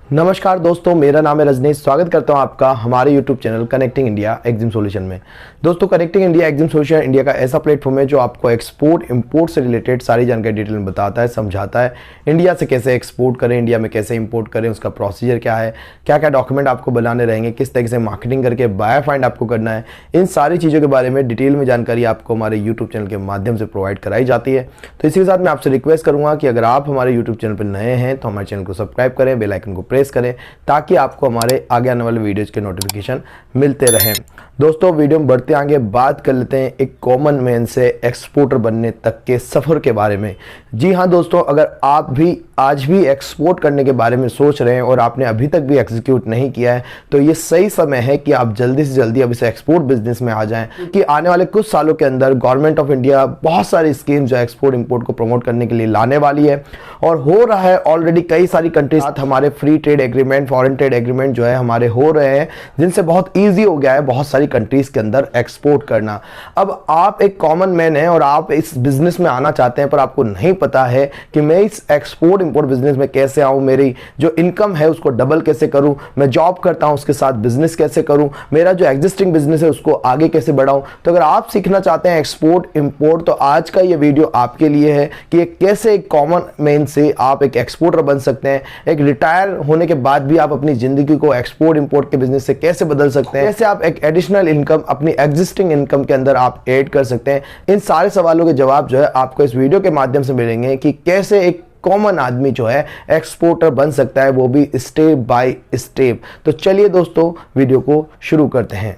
नमस्कार दोस्तों, मेरा नाम है रजनीश। स्वागत करता हूं आपका हमारे YouTube channel connecting India EXIM solution में। दोस्तों, connecting India EXIM solution India का ऐसा प्लेटफॉर्म है जो आपको एक्सपोर्ट इंपोर्ट से रिलेटेड सारी जानकारी डिटेल में बताता है, समझाता है। इंडिया से कैसे एक्सपोर्ट करें, इंडिया में कैसे इंपोर्ट करें, उसका प्रोसीजर क्या है, क्या क्या डॉक्यूमेंट आपको बनाने रहेंगे, किस तरीके से मार्केटिंग करके बायर फाइंड आपको करना है, इन सारी चीज़ों के बारे में डिटेल में जानकारी आपको हमारे यूट्यूब चैनल के माध्यम से प्रोवाइड कराई जाती है। तो इसी के साथ मैं आपसे रिक्वेस्ट करूँगा कि अगर आप हमारे यूट्यूब चैनल पर नए हैं तो हमारे चैनल को सब्सक्राइब करें, बेल आइकन को प्रेस करें ताकि आपको हमारे आगे आने वाले वीडियोज़ के नोटिफिकेशन मिलते रहें। दोस्तों, वीडियो में बढ़ते आगे बात कर लेते हैं एक कॉमन मैन से एक्सपोर्टर बनने तक के सफ़र के बारे में। जी हाँ दोस्तों, अगर आप भी आज भी एक्सपोर्ट करने के बारे में सोच रहे हैं और आपने अभी तक भी एग्जीक्यूट नहीं किया है तो ये सही समय है कि आप जल्दी से जल्दी अब इस एक्सपोर्ट बिजनेस में आ जाएं, कि आने वाले कुछ सालों के अंदर गवर्नमेंट ऑफ इंडिया बहुत सारी स्कीम्स जो एक्सपोर्ट इंपोर्ट को प्रमोट करने के लिए लाने वाली है और हो रहा है। ऑलरेडी कई सारी कंट्रीज साथ हमारे free trade agreement, foreign trade agreement जो है हमारे हो रहे हैं, जिनसे बहुत ईजी हो गया है बहुत सारी कंट्रीज के अंदर एक्सपोर्ट करना। अब आप एक कॉमन मैन हैं और आप इस बिजनेस में आना चाहते हैं, पर आपको नहीं पता है कि मैं इस एक्सपोर्ट इंपोर्ट बिजनेस में कैसे आऊं, मेरी जो इनकम है उसको डबल कैसे करूं, मैं जॉब करता हूं उसके साथ बिजनेस कैसे करूं, मेरा जो एग्जिस्टिंग बिजनेस है उसको आगे कैसे बढ़ाऊं। तो अगर आप सीखना चाहते हैं एक्सपोर्ट इंपोर्ट तो आज का ये वीडियो आपके लिए है कि कैसे एक कॉमन मैन से आप एक एक्सपोर्टर बन सकते हैं। एक रिटायर होने के बाद भी आप अपनी जिंदगी को एक्सपोर्ट इंपोर्ट के बिजनेस से कैसे बदल सकते हैं, कैसे आप एक एडिशनल इनकम अपनी एग्जिस्टिंग इनकम के अंदर आप ऐड कर सकते हैं। इन सारे सवालों के जवाब जो है आपको इस वीडियो के माध्यम से मिलेंगे कि कैसे एक कॉमन आदमी जो है एक्सपोर्टर बन सकता है, वो भी स्टेप बाय स्टेप। तो चलिए दोस्तों, वीडियो को शुरू करते हैं।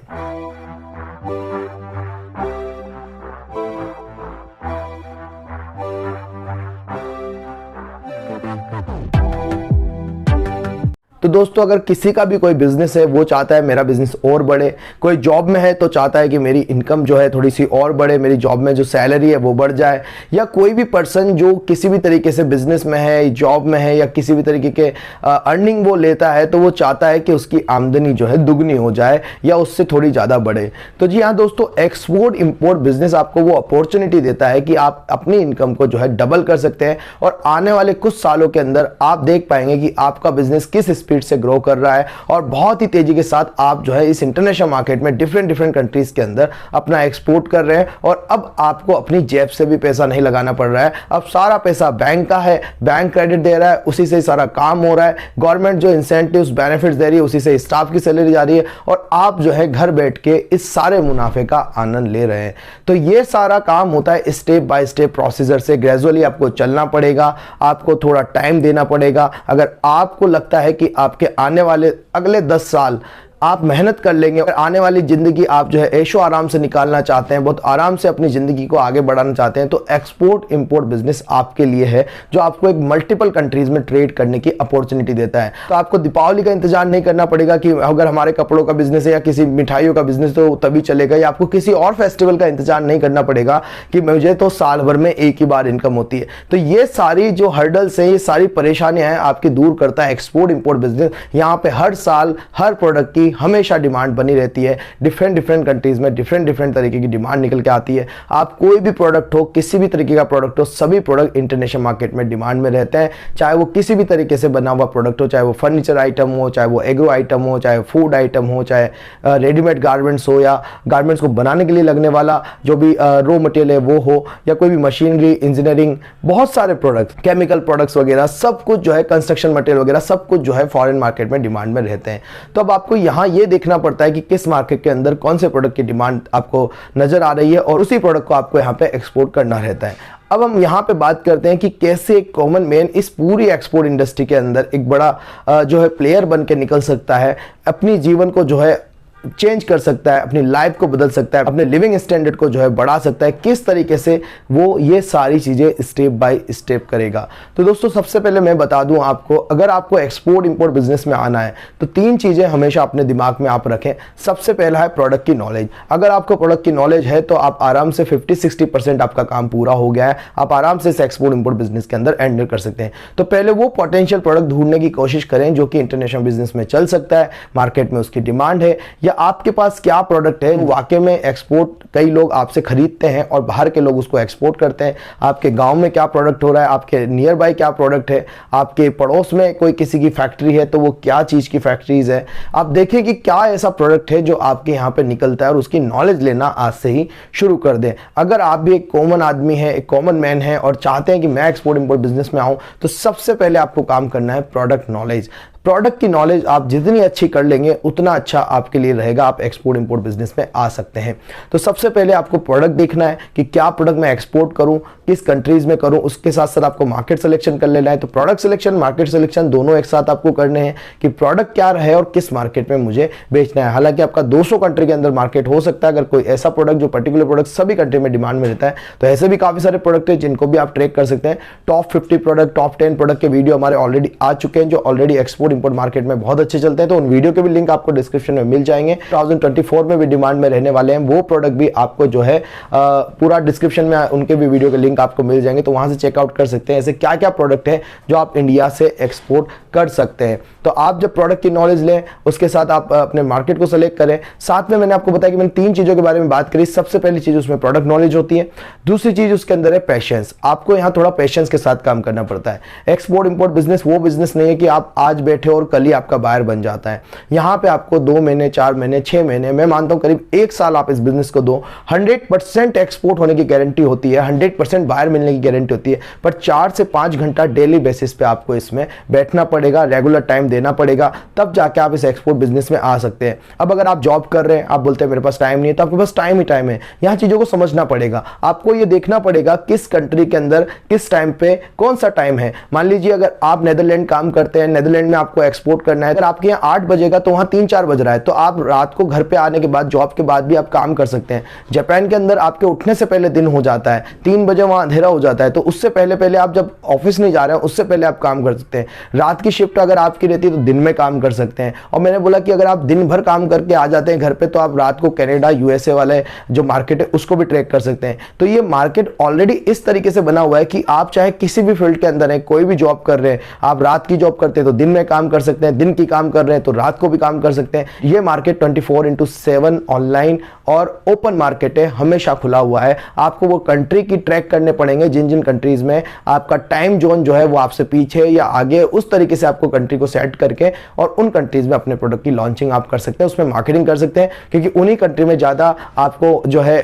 तो दोस्तों, अगर किसी का भी कोई बिजनेस है वो चाहता है मेरा बिजनेस और बढ़े, कोई जॉब में है तो चाहता है कि मेरी इनकम जो है थोड़ी सी और बढ़े, मेरी जॉब में जो सैलरी है वो बढ़ जाए, या कोई भी पर्सन जो किसी भी तरीके से बिजनेस में है, जॉब में है या किसी भी तरीके के अर्निंग वो लेता है तो वो चाहता है कि उसकी आमदनी जो है दुगनी हो जाए या उससे थोड़ी ज़्यादा बढ़े। तो जी हाँ दोस्तों, एक्सपोर्ट इंपोर्ट बिजनेस आपको वो अपॉर्चुनिटी देता है कि आप अपनी इनकम को जो है डबल कर सकते हैं और आने वाले कुछ सालों के अंदर आप देख पाएंगे कि आपका बिजनेस किस स्पीड से ग्रो कर रहा है और बहुत ही तेजी के साथ आप जो है इस इंटरनेशनल मार्केट में डिफरेंट कंट्रीज के अंदर अपना एक्सपोर्ट कर रहे हैं। और अब आपको अपनी जेब से भी पैसा नहीं लगाना पड़ रहा है, अब सारा पैसा बैंक का है, बैंक क्रेडिट दे रहा है, उसी से सारा काम हो रहा है। गवर्नमेंट जो इंसेंटिव्स बेनिफिट्स दे रही है उसी से स्टाफ की सैलरी जा रही है और आप जो है घर बैठ के इस सारे मुनाफे का आनंद ले रहे हैं। तो ये सारा काम होता है स्टेप बाय स्टेप प्रोसीजर से, ग्रेजुअली आपको चलना पड़ेगा, आपको थोड़ा टाइम देना पड़ेगा। अगर आपको लगता है कि आपके आने वाले अगले 10 साल आप मेहनत कर लेंगे और आने वाली ज़िंदगी आप जो है ऐशो आराम से निकालना चाहते हैं, बहुत आराम से अपनी ज़िंदगी को आगे बढ़ाना चाहते हैं, तो एक्सपोर्ट इंपोर्ट बिजनेस आपके लिए है, जो आपको एक मल्टीपल कंट्रीज़ में ट्रेड करने की अपॉर्चुनिटी देता है। तो आपको दीपावली का इंतजार नहीं करना पड़ेगा कि अगर हमारे कपड़ों का बिजनेस है या किसी मिठाइयों का बिजनेस तो तभी चलेगा, या आपको किसी और फेस्टिवल का इंतजार नहीं करना पड़ेगा कि मुझे तो साल भर में एक ही बार इनकम होती है। तो ये सारी जो हर्डल्स हैं, ये सारी परेशानियाँ हैं आपकी दूर करता है एक्सपोर्ट इंपोर्ट बिजनेस। यहाँ पे हर साल हर प्रोडक्ट की हमेशा डिमांड बनी रहती है, डिफरेंट कंट्रीज में डिफरेंट तरीके की डिमांड निकल के आती है। आप कोई भी प्रोडक्ट हो, किसी भी तरीके का प्रोडक्ट हो, सभी प्रोडक्ट इंटरनेशनल मार्केट में डिमांड में रहते हैं, चाहे वो किसी भी तरीके से बना हुआ प्रोडक्ट हो, चाहे वो फर्नीचर आइटम हो, चाहे वो एग्रो आइटम हो, चाहे फूड आइटम हो, चाहे रेडीमेड गारमेंट्स हो, या गारमेंट्स को बनाने के लिए लगने वाला जो भी रॉ मटेरियल है वो हो, या कोई भी मशीनरी, इंजीनियरिंग, बहुत सारे प्रोडक्ट्स, केमिकल प्रोडक्ट्स वगैरह सब कुछ जो है, कंस्ट्रक्शन मटेरियल वगैरह सब कुछ जो है फॉरेन मार्केट में डिमांड में रहते हैं। तो अब आपको यहाँ ये देखना पड़ता है कि किस मार्केट के अंदर कौन से प्रोडक्ट की डिमांड आपको नजर आ रही है और उसी प्रोडक्ट को आपको यहाँ पे एक्सपोर्ट करना रहता है। अब हम यहाँ पे बात करते हैं कि कैसे एक कॉमन मैन इस पूरी एक्सपोर्ट इंडस्ट्री के अंदर एक बड़ा जो है प्लेयर बन के निकल सकता है, अपनी जीवन को जो है चेंज कर सकता है, अपनी लाइफ को बदल सकता है, अपने लिविंग स्टैंडर्ड को जो है बढ़ा सकता है। किस तरीके से वो ये सारी चीज़ें स्टेप बाय स्टेप करेगा। तो दोस्तों, सबसे पहले मैं बता दूं आपको, अगर आपको एक्सपोर्ट इंपोर्ट बिजनेस में आना है तो 3 चीज़ें हमेशा अपने दिमाग में आप रखें। सबसे पहला है प्रोडक्ट की नॉलेज। अगर आपको प्रोडक्ट की नॉलेज है तो आप आराम से 50-60% आपका काम पूरा हो गया है, आप आराम से इस एक्सपोर्ट इंपोर्ट बिजनेस के अंदर एंटर कर सकते हैं। तो पहले वो पोटेंशियल प्रोडक्ट ढूंढने की कोशिश करें जो कि इंटरनेशनल बिजनेस में चल सकता है, मार्केट में उसकी डिमांड है, या आपके पास क्या प्रोडक्ट है वाकई में एक्सपोर्ट कई लोग आपसे खरीदते हैं और बाहर के लोग उसको एक्सपोर्ट करते हैं। आपके गांव में क्या प्रोडक्ट हो रहा है, आपके नियर बाय क्या प्रोडक्ट है, आपके पड़ोस में कोई किसी की फैक्ट्री है तो वो क्या चीज़ की फैक्ट्रीज है। आप देखें कि क्या ऐसा प्रोडक्ट है जो आपके यहाँ पे निकलता है और उसकी नॉलेज लेना आज से ही शुरू कर दें। अगर आप भी एक कॉमन आदमी है, एक कॉमन मैन है और चाहते हैं कि मैं एक्सपोर्ट इंपोर्ट बिजनेस में आऊं, तो सबसे पहले आपको काम करना है प्रोडक्ट नॉलेज। प्रोडक्ट की नॉलेज आप जितनी अच्छी कर लेंगे उतना अच्छा आपके लिए रहेगा, आप एक्सपोर्ट इंपोर्ट बिजनेस में आ सकते हैं। तो सबसे पहले आपको प्रोडक्ट देखना है कि क्या प्रोडक्ट मैं एक्सपोर्ट करूं, किस कंट्रीज में करूं। उसके साथ साथ आपको मार्केट सिलेक्शन कर लेना है। तो प्रोडक्ट सिलेक्शन, मार्केट सिलेक्शन दोनों एक साथ आपको करने हैं कि प्रोडक्ट क्या है और किस मार्केट में मुझे बेचना है। हालांकि आपका 200 कंट्री के अंदर मार्केट हो सकता है। अगर कोई ऐसा प्रोडक्ट जो पर्टिकुलर प्रोडक्ट सभी कंट्री में डिमांड में रहता है तो ऐसे भी काफी सारे प्रोडक्ट है जिनको भी आप ट्रैक कर सकते हैं। टॉप 50 प्रोडक्ट, टॉप 10 प्रोडक्ट के वीडियो हमारे ऑलरेडी आ चुके हैं जो ऑलरेडी एक्सपोर्ट इंपोर्ट मार्केट में बहुत अच्छे चलते हैं। तो उन वीडियो के भी लिंक आपको डिस्क्रिप्शन में मिल जाएंगे। 2024 में भी डिमांड में रहने वाले हैं वो प्रोडक्ट भी आपको जो है पूरा डिस्क्रिप्शन में उनके भी वीडियो के लिंक आपको मिल जाएंगे, तो वहां से चेकआउट कर सकते हैं ऐसे क्या क्या प्रोडक्ट है जो आप इंडिया से एक्सपोर्ट कर सकते हैं। तो आप जब प्रोडक्ट की नॉलेज लें उसके साथ आप अपने मार्केट को सेलेक्ट करें। साथ में मैंने आपको बताया कि मैंने 3 चीजों के बारे में बात करी। सबसे पहली चीज उसमें प्रोडक्ट नॉलेज होती है, दूसरी चीज उसके अंदर है पेशेंस। आपको यहां थोड़ा पेशेंस के साथ काम करना पड़ता है। एक्सपोर्ट इंपोर्ट बिजनेस वो बिजनेस नहीं है कि आप आज बैठे और कल ही आपका बायर बन जाता है। यहां पे आपको 2 महीने, 4 महीने, 6 महीने, मैं मानता हूं करीब 1 साल आप इस बिजनेस को दो, 100% एक्सपोर्ट होने की गारंटी होती है, 100% बायर मिलने की गारंटी होती है। पर 4 से 5 घंटा डेली बेसिस पे आपको इसमें बैठना पड़ेगा, रेगुलर टाइम देना पड़ेगा, तब जाके आप इस एक्सपोर्ट बिजनेस में आ सकते हैं। अब अगर आप जॉब कर रहे हैं, आप बोलते हैं मेरे पास टाइम नहीं है, तो आपके पास टाइम ही टाइम है। यहां चीजों को समझना पड़ेगा। आपको ये देखना पड़ेगा किस कंट्री के अंदर किस टाइम पे कौन सा टाइम है। मान लीजिए अगर आप नेदरलैंड काम करते हैं, नेदरलैंड में आपको एक्सपोर्ट करना है, अगर आपके यहाँ 8 बजेगा तो वहां 3-4 बज रहा है, तो आप रात को घर पे आने के बाद, जॉब के बाद भी आप काम कर सकते हैं। जापान के अंदर आपके उठने से पहले दिन हो जाता है, 3 बजे वहां अंधेरा हो जाता है, तो उससे पहले पहले आप जब ऑफिस नहीं जा रहे हैं उससे पहले आप काम कर सकते हैं। रात की शिफ्ट अगर आपकी रहती है तो दिन में काम कर सकते हैं। और मैंने बोला कि अगर आप दिन भर काम करके आ जाते हैं घर पे तो आप रात को कनाडा, यूएसए वाले जो मार्केट है उसको भी ट्रैक कर सकते हैं। तो ये मार्केट ऑलरेडी इस तरीके से बना हुआ है कि आप चाहे किसी भी फील्ड के अंदर है, कोई भी जॉब कर रहे हैं, आप रात की जॉब करते हैं तो दिन में काम कर सकते हैं, दिन की काम कर रहे हैं तो रात को भी काम कर सकते हैं। ये मार्केट 24/7 ऑनलाइन और ओपन मार्केट है, हमेशा खुला हुआ है। आपको वो कंट्री की ट्रैक करने पड़ेंगे जिन जिन कंट्रीज में आपका टाइम जोन जो है वो आपसे पीछे या आगे, उस तरीके से आपको कंट्री को सेट करके और उन कंट्रीज में अपने प्रोडक्ट की लॉन्चिंग आप कर सकते हैं, उसमें मार्केटिंग कर सकते हैं। क्योंकि उन्हीं कंट्री में ज्यादा आपको जो है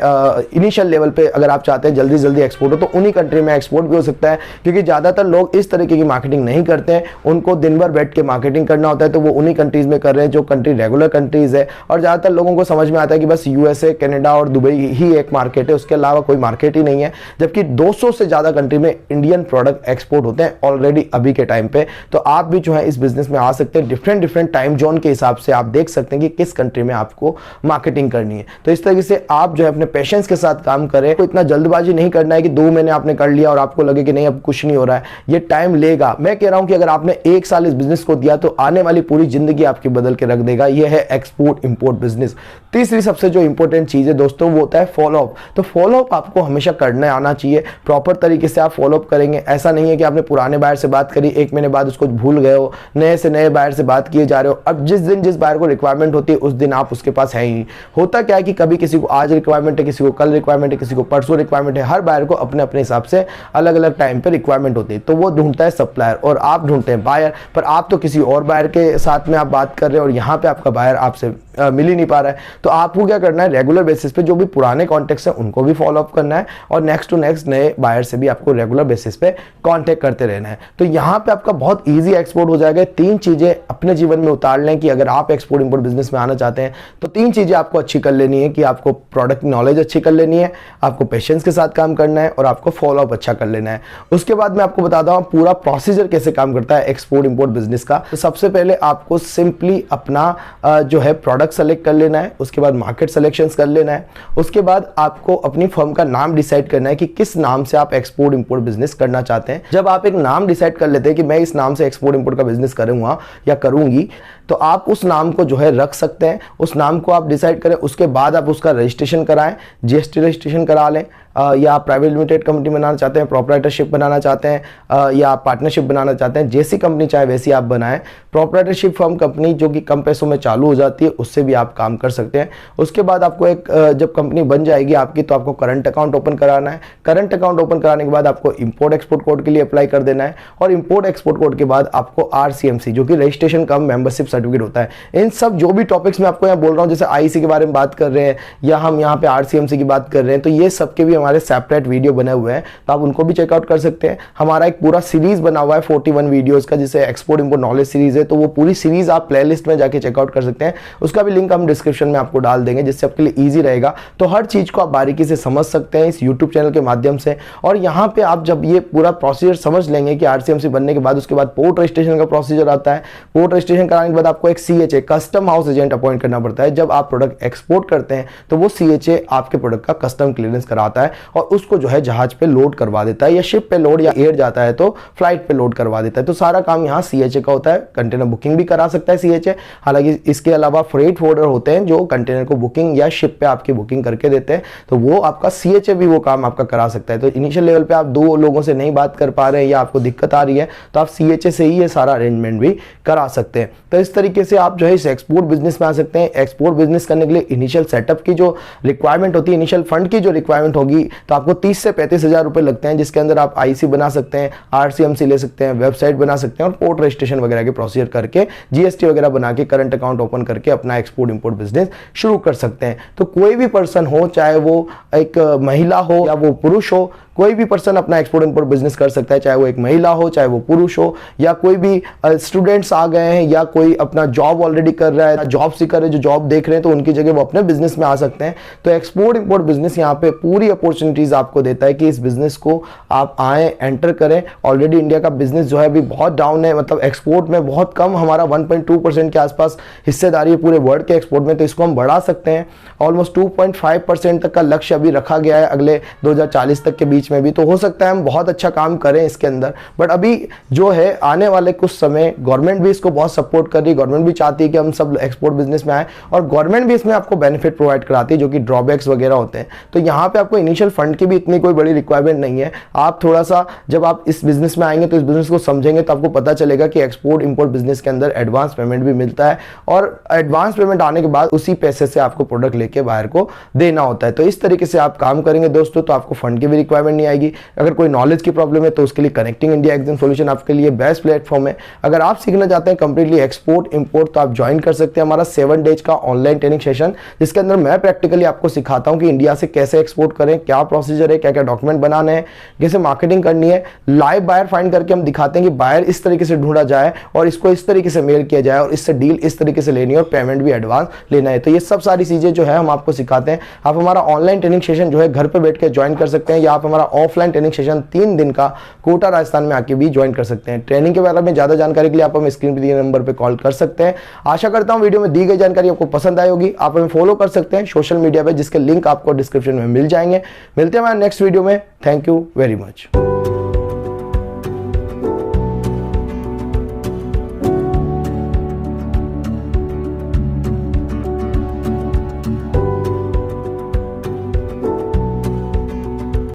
इनिशियल लेवल पे अगर आप चाहते हैं जल्दी जल्दी एक्सपोर्ट हो तो उन्हीं कंट्री में एक्सपोर्ट भी हो सकता है। क्योंकि ज्यादातर लोग इस तरीके की मार्केटिंग नहीं करते हैं, उनको दिन भर बैठ के मार्केटिंग करना होता है, तो वो उन्हीं कंट्रीज में कर रहे हैं जो कंट्री रेगुलर कंट्रीज है। और ज्यादातर लोगों को समझ में आता है कि बस यूएसए, कनाडा और दुबई ही एक मार्केट है, उसके अलावा कोई मार्केट ही नहीं है। जबकि 200 से ज्यादा कंट्री में इंडियन प्रोडक्ट एक्सपोर्ट होते हैं ऑलरेडी अभी के टाइम पे। तो आप भी जो है इस बिजनेस में आ सकते हैं। डिफरेंट टाइम जोन के हिसाब से आप देख सकते हैं कि किस कंट्री में आपको मार्केटिंग करनी है। तो इस तरीके से आप जो है अपने पेशेंस के साथ काम करें। कोई इतना जल्दबाजी नहीं करना है कि 2 महीने आपने कर लिया और आपको लगे कि नहीं अब कुछ नहीं हो रहा है। ये टाइम लेगा। मैं कह रहा हूं कि अगर आपने 1 साल इस बिजनेस को दिया तो आने वाली पूरी जिंदगी आपकी बदल के रख देगा। यह है एक्सपोर्ट इंपोर्ट बिजनेस। तीसरी सबसे जो इंपॉर्टेंट चीज है दोस्तों वो होता है फॉलोअप। तो फॉलोअप आपको हमेशा करना आना चाहिए। प्रॉपर तरीके से आप फॉलोअप करेंगे। ऐसा नहीं है कि आपने पुराने बायर से बात करी, 1 महीने बाद उसको भूल गए हो, नए से नए बायर से बात किए जा रहे हो। अब जिस दिन जिस बायर को रिक्वायरमेंट होती है उस दिन आप उसके पास है ही नहीं। होता क्या है कि कभी किसी को आज रिक्वायरमेंट है, किसी को कल रिक्वायरमेंट है, किसी को परसों रिक्वायरमेंट है। हर बायर को अपने अपने हिसाब से अलग अलग टाइम पे रिक्वायरमेंट होती है। तो वो ढूंढता है सप्लायर और आप ढूंढते हैं बायर। पर आप तो किसी और बायर के साथ में आप बात कर रहे हैं और यहाँ पे आपका बायर आपसे मिल ही नहीं पा रहा है। तो आपको क्या करना है, रेगुलर बेसिस पे जो भी पुराने कॉन्टेक्ट है उनको भी फॉलो अप करना है और नेक्स्ट टू नेक्स्ट नए बायर से भी आपको रेगुलर बेसिस पे कांटेक्ट करते रहना है। तो यहाँ पे आपका बहुत इजी एक्सपोर्ट हो जाएगा। 3 चीजें अपने जीवन में उतार लें कि अगर आप एक्सपोर्ट इंपोर्ट बिजनेस में आना चाहते हैं तो 3 चीजें आपको अच्छी कर लेनी है कि आपको प्रोडक्ट नॉलेज अच्छी कर लेनी है, आपको पेशेंस के साथ काम करना है और आपको फॉलो अप अच्छा कर लेना है। उसके बाद मैं आपको बताता हूँ पूरा प्रोसीजर कैसे काम करता है एक्सपोर्ट इंपोर्ट बिजनेस का। तो सबसे पहले आपको सिंपली अपना जो है प्रोडक्ट सेलेक्ट कर लेना है, उसके बाद मार्केट सिलेक्शंस कर लेना है, उसके बाद आपको अपनी फर्म का नाम डिसाइड करना है कि किस नाम से आप एक्सपोर्ट इंपोर्ट बिजनेस करना चाहते हैं। जब आप एक नाम डिसाइड कर लेते हैं कि मैं इस नाम से एक्सपोर्ट इंपोर्ट का बिजनेस करूंगा या करूंगी, तो आप उस नाम को जो है रख सकते हैं। उस नाम को आप डिसाइड करें, उसके बाद आप उसका रजिस्ट्रेशन कराएं, जीएसटी रजिस्ट्रेशन करा लें, या आप प्राइवेट लिमिटेड कंपनी बनाना चाहते हैं, प्रोप्राइटरशिप बनाना चाहते हैं, या आप पार्टनरशिप बनाना चाहते हैं, जैसी कंपनी चाहे वैसी आप बनाएं। प्रोप्राइटरशिप फर्म कंपनी जो कि कम पैसों में चालू हो जाती है, उससे भी आप काम कर सकते हैं। उसके बाद आपको एक जब कंपनी बन जाएगी आपकी, तो आपको करंट अकाउंट ओपन कराना है। करंट अकाउंट ओपन कराने के बाद आपको इंपोर्ट एक्सपोर्ट कोड के लिए अप्लाई कर देना है, और इंपोर्ट एक्सपोर्ट कोड के बाद आपको RCMC जो कि रजिस्ट्रेशन कम मेंबरशिप सर्टिफिकेट होता है। इन सब जो भी टॉपिक्स मैं आपको यहाँ बोल रहा हूँ, जैसे IC के बारे में बात कर रहे हैं या हम यहाँ पे RCMC की बात कर रहे हैं, तो ये सबके भी हमारे सेपरेट वीडियो बने हुए हैं, तो आप उनको भी चेकआउट कर सकते हैं। हमारा एक पूरा सीरीज बना हुआ है 41 वीडियोस का, जिसे एक्सपोर्ट इंपोर्ट नॉलेज सीरीज है, तो वो पूरी सीरीज आप प्लेलिस्ट में जाके चेकआउट कर सकते हैं। उसका भी लिंक हम डिस्क्रिप्शन में आपको डाल देंगे, जिससे आपके लिए ईजी रहेगा। तो हर चीज को आप बारीकी से समझ सकते हैं इस यूट्यूब चैनल के माध्यम से। और यहाँ पे आप जब ये पूरा प्रोसीजर समझ लेंगे कि RCMC बनने के बाद उसके बाद पोर्ट रजिस्ट्रेशन का प्रोसीजर आता है। पोर्ट रजिस्ट्रेशन कराने के बाद आपको एक CHA custom house agent appoint करना पड़ता है। जब आप प्रोडक्ट एक्सपोर्ट करते हैं तो वो CHA आपके प्रोडक्ट का कस्टम क्लियरेंस कराता है, और उसको जो है जहाज पे लोड करवा देता है, या शिप पे लोड या एयर जाता है तो फ्लाइट पे लोड करवा देता है। तो सारा काम यहाँ CHA का होता है। कंटेनर बुकिंग भी करा सकता है CHA। हालांकि इसके अलावा फ्रेट फोर्डर होते हैं जो कंटेनर को बुकिंग या शिप पे आपकी बुकिंग करके देते हैं, तो वो आपका CHA भी वो काम आपका करा सकता है। तो इनिशियल लेवल पे आप 2 लोगों से नहीं बात कर पा रहे हैं या आपको दिक्कत आ रही है, तो आप CHA से ही ये सारा अरेंजमेंट भी करा सकते हैं। तो इस तरीके से आप जो है इस एक्सपोर्ट बिजनेस में आ सकते हैं। एक्सपोर्ट बिजनेस करने के लिए इनिशियल सेटअप की जो रिक्वायरमेंट होती है, इनिशियल फंड की जो रिक्वायरमेंट होगी, तो आपको 30 से 35 हज़ार रुपए लगते हैं, जिसके अंदर आप IC बना सकते हैं, RCMC ले सकते हैं, वेबसाइट बना सकते हैं, और पोर्ट रजिस्ट्रेशन वगैरह के प्रोसीजर करके GST वगैरह बना के करंट अकाउंट ओपन करके अपना एक्सपोर्ट इंपोर्ट बिजनेस शुरू कर सकते हैं। तो कोई भी पर्सन हो, चाहे वो एक महिला हो या वो पुरुष हो, कोई भी पर्सन अपना एक्सपोर्ट इंपोर्ट बिजनेस कर सकता है, चाहे वो एक महिला हो, चाहे वो पुरुष हो, या कोई भी स्टूडेंट्स आ गए हैं, या कोई अपना जॉब ऑलरेडी कर रहा है, जॉब सीकर है जो जॉब देख रहे हैं, तो उनकी जगह वो अपने बिजनेस में आ सकते हैं। तो एक्सपोर्ट इंपोर्ट बिजनेस यहाँ पे पूरी अपॉर्चुनिटीज आपको देता है कि इस बिजनेस को आप आए, एंटर करें। ऑलरेडी इंडिया का बिजनेस जो है अभी बहुत डाउन है, मतलब एक्सपोर्ट में बहुत कम, हमारा 1.2% के आसपास हिस्सेदारी है पूरे वर्ल्ड के एक्सपोर्ट में, तो इसको हम बढ़ा सकते हैं। ऑलमोस्ट 2.5% तक का लक्ष्य अभी रखा गया है अगले 2040 तक के बीच में भी, तो हो सकता है हम बहुत अच्छा काम करें इसके अंदर। बट अभी जो है आने वाले कुछ समय गवर्नमेंट भी इसको बहुत सपोर्ट कर रही है, गवर्नमेंट भी चाहती है कि हम सब एक्सपोर्ट बिजनेस में आए, और गवर्नमेंट भी इसमें आपको बेनिफिट प्रोवाइड कराती है, जो कि ड्रॉबैक्स वगैरह होते हैं। तो यहाँ पे आपको इनिशियल फंड की भी इतनी कोई बड़ी रिक्वायरमेंट नहीं है। आप थोड़ा सा जब आप इस बिजनेस में आएंगे तो इस बिजनेस को समझेंगे, तो आपको पता चलेगा कि एक्सपोर्ट इंपोर्ट बिजनेस के अंदर एडवांस पेमेंट भी मिलता है, और एडवांस पेमेंट आने के बाद उसी पैसे से आपको प्रोडक्ट लेके बाहर को देना होता है। तो इस तरीके से आप काम करेंगे दोस्तों, तो आपको फंड की भी रिक्वायरमेंट नहीं आएगी। अगर कोई नॉलेज की प्रॉब्लम है तो उसके लिए कनेक्टिंग इंडिया एग्जाम सॉल्यूशन आपके लिए बेस्ट प्लेटफॉर्म है। अगर आप सीखना चाहते हैं कंप्लीटली एक्सपोर्ट इंपोर्ट, तो आप ज्वाइन कर सकते हैं हमारा 7 डेज का ऑनलाइन ट्रेनिंग सेशन, जिसके अंदर मैं प्रैक्टिकली आपको सिखाता हूं कि इंडिया से कैसे एक्सपोर्ट करें, क्या प्रोसीजर है, क्या क्या डॉक्यूमेंट बनाने हैं, कैसे मार्केटिंग करनी है। लाइव बायर फाइंड करके हम दिखाते हैं कि बायर इस तरीके से ढूंढा जाए, और इसको इस तरीके से मेल किया जाए, और इससे डील इस तरीके से लेनी है, और पेमेंट भी एडवांस लेना है। तो ये सब सारी चीजें जो है हम आपको सिखाते हैं। आप हमारा ऑनलाइन ट्रेनिंग सेशन जो है घर पे बैठ के ज्वाइन कर सकते हैं, या आप हमारा ऑफलाइन ट्रेनिंग सेशन 3 दिन का कोटा राजस्थान में आके भी ज्वाइन कर सकते हैं। ट्रेनिंग के बारे में ज्यादा जानकारी के लिए आप हमें स्क्रीन पर दिए नंबर पे कॉल कर सकते हैं। आशा करता हूं वीडियो में दी गई जानकारी आपको पसंद आई होगी। आप हमें फॉलो कर सकते हैं सोशल मीडिया पे, जिसके लिंक आपको डिस्क्रिप्शन में मिल जाएंगे। मिलते हैं हमारे नेक्स्ट वीडियो में। Thank you very much.